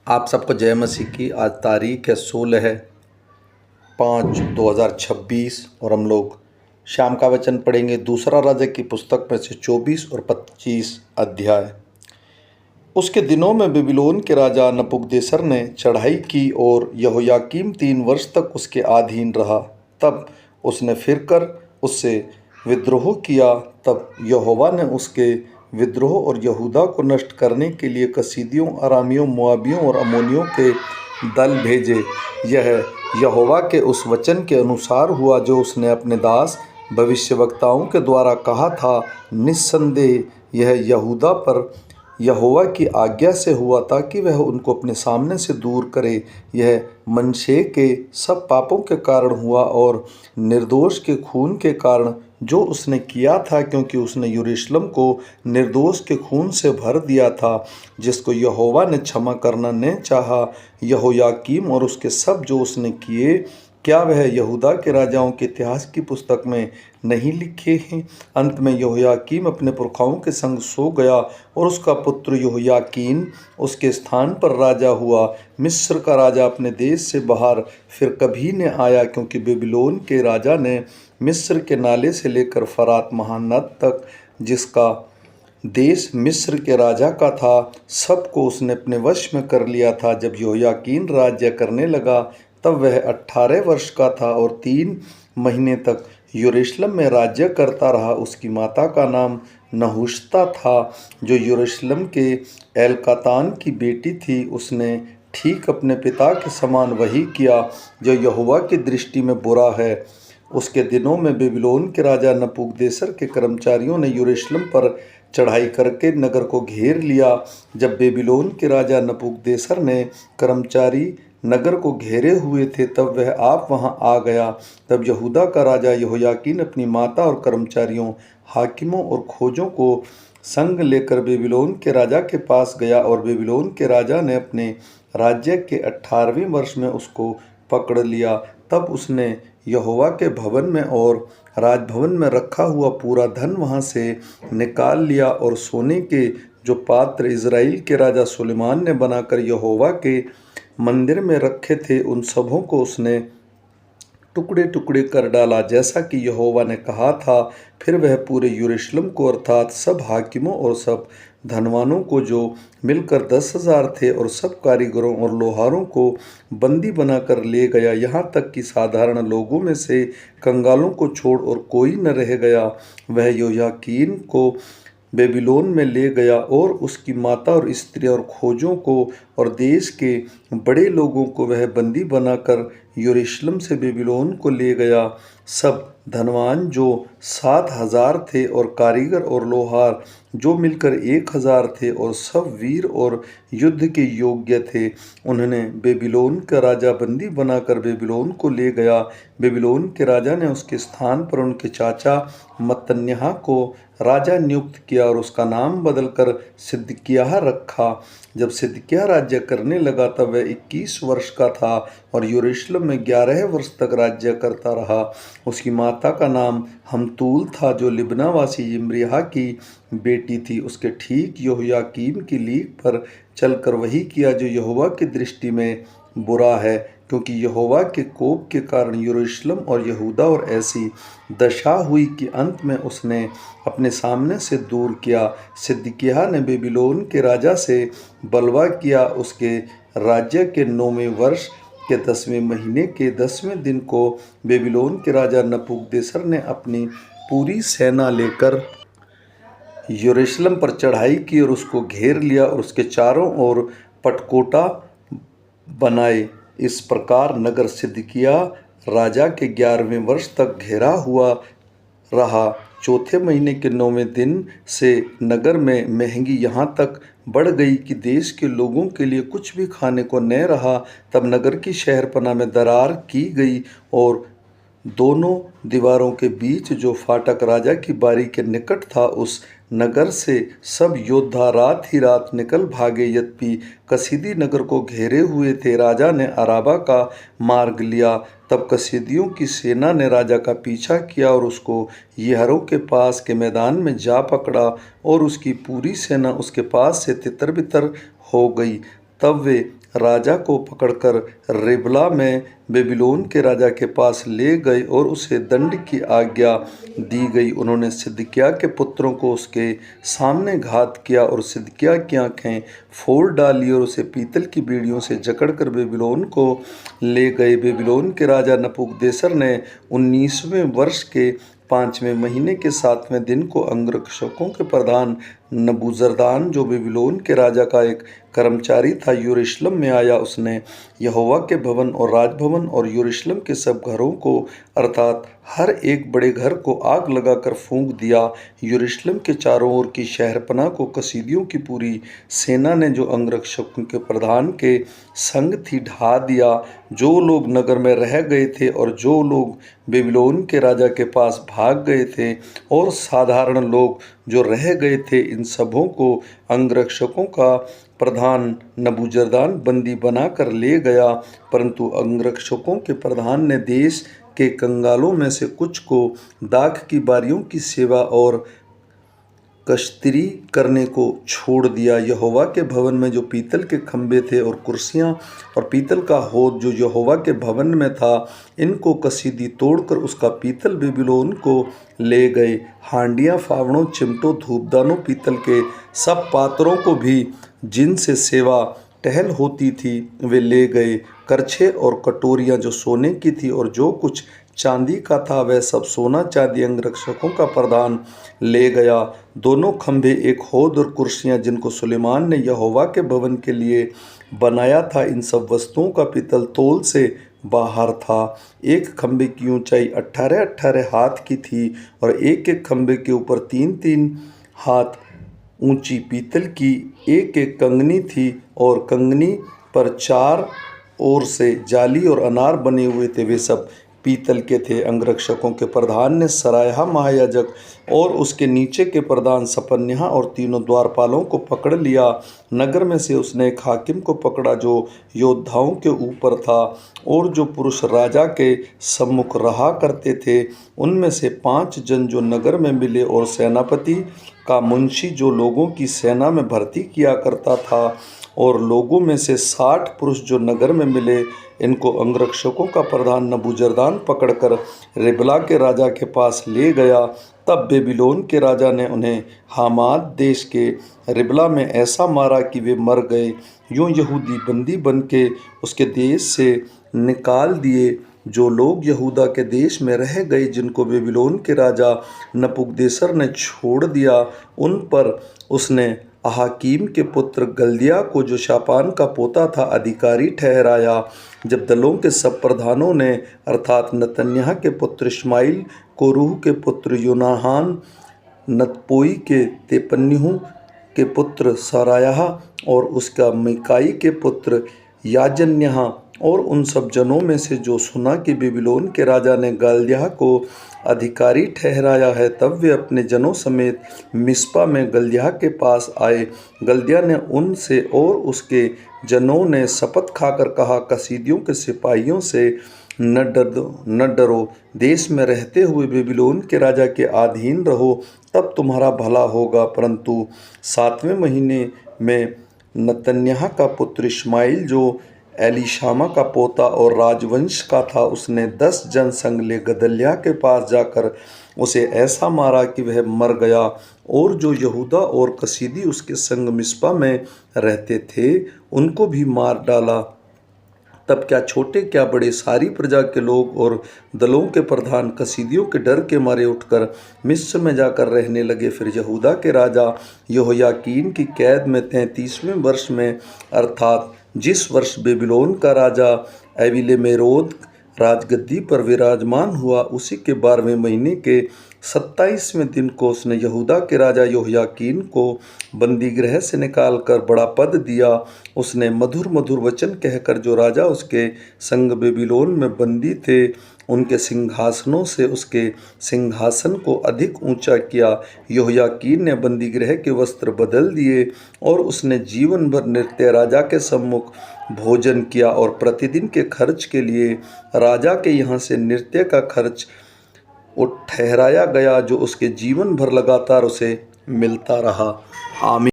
आप सबको जय मसीह की। आज तारीख है 16/5/2026 और हम लोग शाम का वचन पढ़ेंगे दूसरा राजा की पुस्तक में से 24 और 25 अध्याय। उसके दिनों में बेबीलोन के राजा नबूकदनेस्सर ने चढ़ाई की और यहोयाकीम 3 वर्ष तक उसके अधीन रहा। तब उसने फिरकर उससे विद्रोह किया। तब यहोवा ने उसके विद्रोह और यहूदा को नष्ट करने के लिए कसीदियों, अरामियों, मोआबियों और अम्मोनियों के दल भेजे। यह यहोवा के उस वचन के अनुसार हुआ जो उसने अपने दास भविष्यवक्ताओं के द्वारा कहा था। निस्संदेह यह यहूदा पर यहोवा की आज्ञा से हुआ ताकि वह उनको अपने सामने से दूर करे। यह मनश्शे के सब पापों के कारण हुआ और निर्दोष के खून के कारण जो उसने किया था, क्योंकि उसने यरूशलेम को निर्दोष के खून से भर दिया था, जिसको यहोवा ने क्षमा करना न चाहा। यहोयाकीम और उसके सब जो उसने किए, क्या वह यहूदा के राजाओं के इतिहास की पुस्तक में नहीं लिखे हैं? अंत में यहोयाकीम अपने पुरखाओं के संग सो गया और उसका पुत्र यहोयाकीन उसके स्थान पर राजा हुआ। मिस्र का राजा अपने देश से बाहर फिर कभी न आया, क्योंकि बेबीलोन के राजा ने मिस्र के नाले से लेकर फरात महानद तक, जिसका देश मिस्र के राजा का था, सबको उसने अपने वश में कर लिया था। जब यहोयाकीन राज्य करने लगा तब वह 18 वर्ष का था और 3 महीने तक यरूशलेम में राज्य करता रहा। उसकी माता का नाम नहुशता था, जो यरूशलेम के एलकातान की बेटी थी। उसने ठीक अपने पिता के समान वही किया जो यहोवा की दृष्टि में बुरा है। उसके दिनों में बेबीलोन के राजा नबूकदनेस्सर के कर्मचारियों ने यरूशलेम पर चढ़ाई करके नगर को घेर लिया। जब बेबीलोन के राजा नबूकदनेस्सर ने कर्मचारी नगर को घेरे हुए थे, तब वह आप वहां आ गया। तब यहूदा का राजा यहोयाकीन अपनी माता और कर्मचारियों, हाकिमों और खोजों को संग लेकर बेबीलोन के राजा के पास गया, और बेबीलोन के राजा ने अपने राज्य के 18वें वर्ष में उसको पकड़ लिया। तब उसने यहोवा के भवन में और राजभवन में रखा हुआ पूरा धन वहां से निकाल लिया, और सोने के जो पात्र इज़राइल के राजा सुलेमान ने बनाकर यहोवा के मंदिर में रखे थे, उन सबों को उसने टुकड़े टुकड़े कर डाला, जैसा कि यहोवा ने कहा था। फिर वह पूरे यरूशलेम को, अर्थात सब हाकिमों और सब धनवानों को, जो मिलकर 10,000 थे, और सब कारीगरों और लोहारों को बंदी बनाकर ले गया, यहाँ तक कि साधारण लोगों में से कंगालों को छोड़ और कोई न रह गया। वह यहोयाकीन को बेबीलोन में ले गया और उसकी माता और स्त्री और खोजों को और देश के बड़े लोगों को वह बंदी बनाकर यरूशलेम से बेबीलोन को ले गया। सब धनवान जो 7,000 थे और कारीगर और लोहार जो मिलकर 1,000 थे, और सब वीर और युद्ध के योग्य थे, उन्होंने बेबीलोन का राजा बंदी बनाकर बेबीलोन को ले गया। बेबीलोन के राजा ने उसके स्थान पर उनके चाचा मत्तन्याह को राजा नियुक्त किया और उसका नाम बदलकर सिदकिय्याह रखा। जब सिदकिय्याह राज्य करने लगा तब वह 21 वर्ष का था और यरूशलेम में 11 वर्ष तक राज्य करता रहा। उसकी माता का नाम हमतूल था, जो लिब्नावासी यिम्रिय्याह की बेटी थी। उसके ठीक यहोयाकीम की लीक पर चलकर वही किया जो यहोवा की दृष्टि में बुरा है, क्योंकि यहोवा के कोप के कारण यरूशलेम और यहूदा और ऐसी दशा हुई कि अंत में उसने अपने सामने से दूर किया। सिदकिय्याह ने बेबीलोन के राजा से बलवा किया। उसके राज्य के 9वें वर्ष के 10वें महीने के 10वें दिन को बेबीलोन के राजा नबूकदनेस्सर ने अपनी पूरी सेना लेकर यरूशलेम पर चढ़ाई की और उसको घेर लिया और उसके चारों ओर पटकोटा बनाए। इस प्रकार नगर सिदकिय्याह राजा के 11वें वर्ष तक घेरा हुआ रहा। चौथे महीने के 9वें दिन से नगर में महंगी यहाँ तक बढ़ गई कि देश के लोगों के लिए कुछ भी खाने को न रहा। तब नगर की शहरपनाह में दरार की गई और दोनों दीवारों के बीच जो फाटक राजा की बारी के निकट था, उस नगर से सब योद्धा रात ही रात निकल भागे। यद्यपि कसीदी नगर को घेरे हुए थे, राजा ने अराबा का मार्ग लिया। तब कसीदियों की सेना ने राजा का पीछा किया और उसको यहरों के पास के मैदान में जा पकड़ा, और उसकी पूरी सेना उसके पास से तितर बितर हो गई। तब वे राजा को पकड़कर रिबला में बेबीलोन के राजा के पास ले गए और उसे दंड की आज्ञा दी गई। उन्होंने सिदकिय्याह के पुत्रों को उसके सामने घात किया और सिदकिय्याह की आंखें फोड़ डाली और उसे पीतल की बेड़ियों से जकड़कर बेबीलोन को ले गए। बेबीलोन के राजा नबूकदनेस्सर ने 19वें वर्ष के 5वें महीने के 7वें दिन को अंगरक्षकों के प्रधान नबूजरदान, जो बेबीलोन के राजा का एक कर्मचारी था, यरूशलेम में आया। उसने यहोवा के भवन और राजभवन और यरूशलेम के सब घरों को अर्थात हर एक बड़े घर को आग लगाकर फूंक दिया। यरूशलेम के चारों ओर की शहरपनाह को कसीदियों की पूरी सेना ने, जो अंगरक्षकों के प्रधान के संग थी, ढा दिया। जो लोग नगर में रह गए थे और जो लोग बेबीलोन के राजा के पास भाग गए थे और साधारण लोग जो रह गए थे, इन सबों को अंगरक्षकों का प्रधान नबूजरदान बंदी बनाकर ले गया। परंतु अंगरक्षकों के प्रधान ने देश के कंगालों में से कुछ को दाख की बारियों की सेवा और कश्तरी करने को छोड़ दिया। यहोवा के भवन में जो पीतल के खंभे थे और कुर्सियां और पीतल का हौद जो यहोवा के भवन में था, इनको कसीदी तोड़कर उसका पीतल बेबीलोन को ले गए। हांडियाँ, फावड़ों, चिमटों, धूपदानों, पीतल के सब पात्रों को भी जिनसे सेवा टहल होती थी, वे ले गए। करछे और कटोरियाँ जो सोने की थी और जो कुछ चांदी का था, वह सब सोना चांदी अंगरक्षकों का प्रधान ले गया। दोनों खंभे, एक हौद और कुर्सियाँ जिनको सुलेमान ने यहोवा के भवन के लिए बनाया था, इन सब वस्तुओं का पीतल तौल से बाहर था। एक खंभे की ऊंचाई 18-18 हाथ की थी और एक एक खंभे के ऊपर 3-3 हाथ ऊंची पीतल की एक एक कंगनी थी और कंगनी पर 4 ओर से जाली और अनार बने हुए थे, वे सब पीतल के थे। अंगरक्षकों के प्रधान ने सरायाह महायाजक और उसके नीचे के प्रधान सपन्याह और तीनों द्वारपालों को पकड़ लिया। नगर में से उसने एक हाकिम को पकड़ा जो योद्धाओं के ऊपर था और जो पुरुष राजा के सम्मुख रहा करते थे, उनमें से 5 जन जो नगर में मिले और सेनापति का मुंशी जो लोगों की सेना में भर्ती किया करता था, और लोगों में से 60 पुरुष जो नगर में मिले। इनको अंगरक्षकों का प्रधान नबूजरदान पकड़कर रिबला के राजा के पास ले गया। तब बेबीलोन के राजा ने उन्हें हामात देश के रिबला में ऐसा मारा कि वे मर गए। यूँ यहूदी बंदी बन के उसके देश से निकाल दिए। जो लोग यहूदा के देश में रह गए, जिनको बेबीलोन के राजा नबूकदनेस्सर ने छोड़ दिया, उन पर उसने अहाकीम के पुत्र गल्दिया को, जो शापान का पोता था, अधिकारी ठहराया। जब दलों के सब प्रधानों ने अर्थात नतन्याह के पुत्र इश्माएल, कोरूह के पुत्र योनाहान, नतपोई के तेपन्याह के पुत्र सरायाह और उसका मिकाई के पुत्र याजन्याह और उन सब जनों में से जो सुना कि बेबीलोन के राजा ने गल्दिया को अधिकारी ठहराया है, तब वे अपने जनों समेत मिस्पा में गल्दिया के पास आए। गल्दिया ने उनसे और उसके जनों ने शपथ खाकर कहा, कसीदियों के सिपाहियों से न डरो, देश में रहते हुए बेबीलोन के राजा के अधीन रहो, तब तुम्हारा भला होगा। परंतु 7वें महीने में नतन्याह का पुत्र इश्माएल, जो एलीशामा का पोता और राजवंश का था, उसने 10 जन संग ले गदल्याह के पास जाकर उसे ऐसा मारा कि वह मर गया। और जो यहूदा और कसीदी उसके संग मिस्पा में रहते थे, उनको भी मार डाला। तब क्या छोटे क्या बड़े, सारी प्रजा के लोग और दलों के प्रधान कसीदियों के डर के मारे उठकर मिस्र में जाकर रहने लगे। फिर यहूदा के राजा यहोयाकीन की कैद में 33वें वर्ष में, अर्थात जिस वर्ष बेबीलोन का राजा एविलमेरोद राजगद्दी पर विराजमान हुआ, उसी के 12वें महीने के 27वें दिन को उसने यहूदा के राजा यहोयाकीन को बंदीगृह से निकालकर बड़ा पद दिया। उसने मधुर मधुर वचन कहकर जो राजा उसके संग बेबीलोन में बंदी थे, उनके सिंहासनों से उसके सिंहासन को अधिक ऊंचा किया। यहोयाकीन ने बंदीगृह के वस्त्र बदल दिए और उसने जीवन भर नृत्य राजा के सम्मुख भोजन किया और प्रतिदिन के खर्च के लिए राजा के यहाँ से नृत्य का खर्च ठहराया गया, जो उसके जीवन भर लगातार उसे मिलता रहा। आमीन।